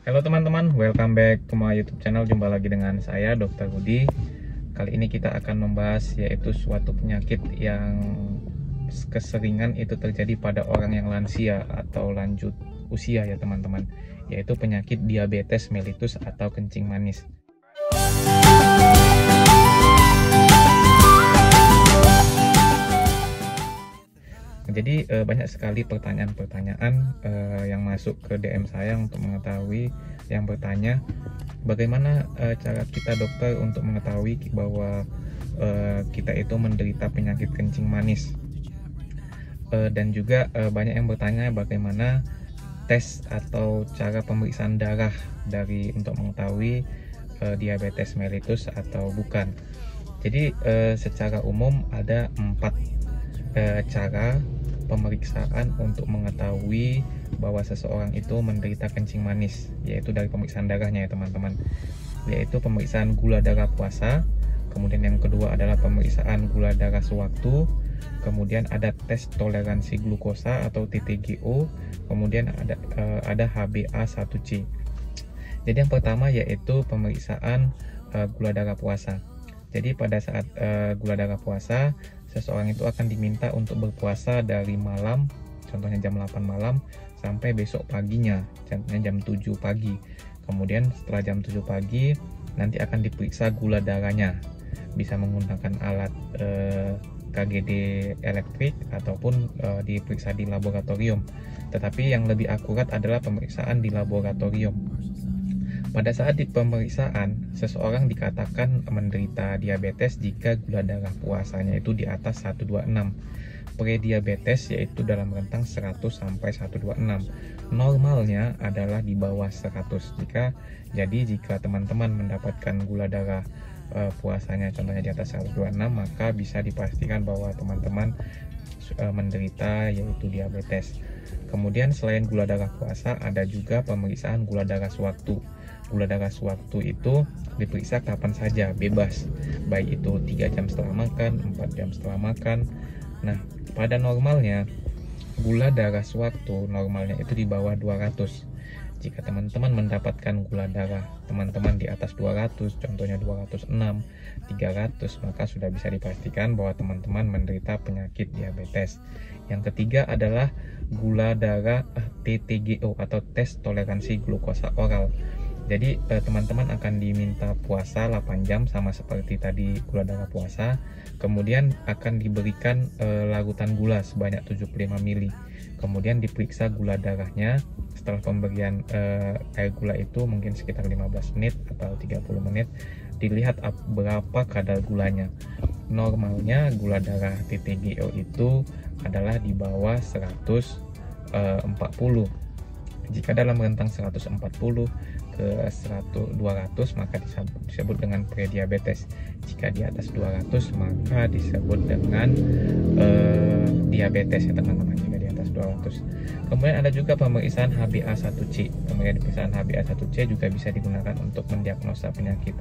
Halo teman-teman, welcome back ke my YouTube channel. Jumpa lagi dengan saya, Dr. Budi. Kali ini kita akan membahas yaitu suatu penyakit yang keseringan itu terjadi pada orang yang lansia atau lanjut usia ya teman-teman, yaitu penyakit diabetes mellitus atau kencing manis. Jadi banyak sekali pertanyaan-pertanyaan yang masuk ke DM saya untuk mengetahui, yang bertanya bagaimana cara kita dokter untuk mengetahui bahwa kita itu menderita penyakit kencing manis. Dan juga banyak yang bertanya bagaimana tes atau cara pemeriksaan darah untuk mengetahui diabetes mellitus atau bukan. Jadi secara umum ada 4 cara pemeriksaan untuk mengetahui bahwa seseorang itu menderita kencing manis, yaitu dari pemeriksaan darahnya ya teman-teman, yaitu pemeriksaan gula darah puasa, kemudian yang kedua adalah pemeriksaan gula darah sewaktu, kemudian ada tes toleransi glukosa atau TTGO, kemudian ada HbA1c. Jadi yang pertama yaitu pemeriksaan gula darah puasa. Jadi pada saat gula darah puasa, seseorang itu akan diminta untuk berpuasa dari malam, contohnya jam 8 malam, sampai besok paginya, contohnya jam 7 pagi. Kemudian setelah jam 7 pagi, nanti akan diperiksa gula darahnya. Bisa menggunakan alat KGD elektrik ataupun diperiksa di laboratorium. Tetapi yang lebih akurat adalah pemeriksaan di laboratorium. Pada saat di pemeriksaan, seseorang dikatakan menderita diabetes jika gula darah puasanya itu di atas 126. Prediabetes yaitu dalam rentang 100 sampai 126. Normalnya adalah di bawah 100. Jika teman-teman mendapatkan gula darah puasanya contohnya di atas 126, maka bisa dipastikan bahwa teman-teman menderita yaitu diabetes. Kemudian selain gula darah puasa, ada juga pemeriksaan gula darah sewaktu. Gula darah sewaktu itu diperiksa kapan saja, bebas, baik itu 3 jam setelah makan, 4 jam setelah makan. Nah, pada normalnya gula darah sewaktu normalnya itu di bawah 200. Jika teman-teman mendapatkan gula darah teman-teman di atas 200, contohnya 206, 300, maka sudah bisa dipastikan bahwa teman-teman menderita penyakit diabetes. Yang ketiga adalah gula darah TTGO atau tes toleransi glukosa oral. Jadi teman-teman akan diminta puasa 8 jam sama seperti tadi gula darah puasa. Kemudian akan diberikan larutan gula sebanyak 75 ml. Kemudian diperiksa gula darahnya. Setelah pemberian air gula itu mungkin sekitar 15 menit atau 30 menit, dilihat berapa kadar gulanya. Normalnya gula darah TTGO itu adalah di bawah 140. Jika dalam rentang 140 ke 200 maka disebut dengan prediabetes. Jika di atas 200 maka disebut dengan diabetes ya teman-teman, jika di atas 200. Kemudian ada juga pemeriksaan HbA1c. Pemeriksaan HbA1c juga bisa digunakan untuk mendiagnosa penyakit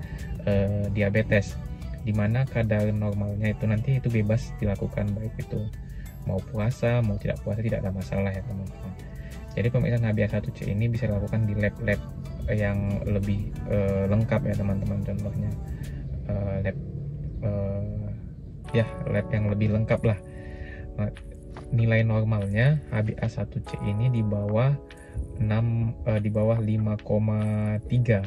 diabetes, dimana kadar normalnya itu nanti itu bebas dilakukan, baik itu mau puasa mau tidak puasa, tidak ada masalah ya teman-teman. Jadi pemeriksaan HbA1c ini bisa dilakukan di lab-lab yang lebih lengkap ya teman-teman. Contohnya lab yang lebih lengkap lah. Nilai normalnya HbA1c ini di bawah 5,3.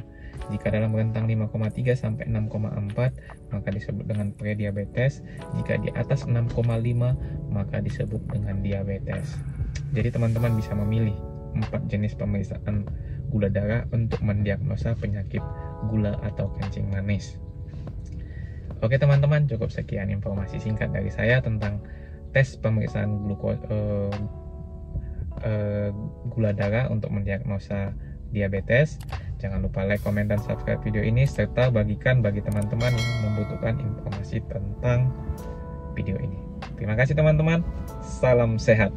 Jika dalam rentang 5,3 sampai 6,4 maka disebut dengan prediabetes. Jika di atas 6,5 maka disebut dengan diabetes. Jadi teman-teman bisa memilih 4 jenis pemeriksaan gula darah untuk mendiagnosa penyakit gula atau kencing manis. Oke teman-teman, cukup sekian informasi singkat dari saya tentang tes pemeriksaan gula darah untuk mendiagnosa diabetes. Jangan lupa like, komen, dan subscribe video ini, serta bagikan bagi teman-teman yang membutuhkan informasi tentang video ini. Terima kasih teman-teman, salam sehat.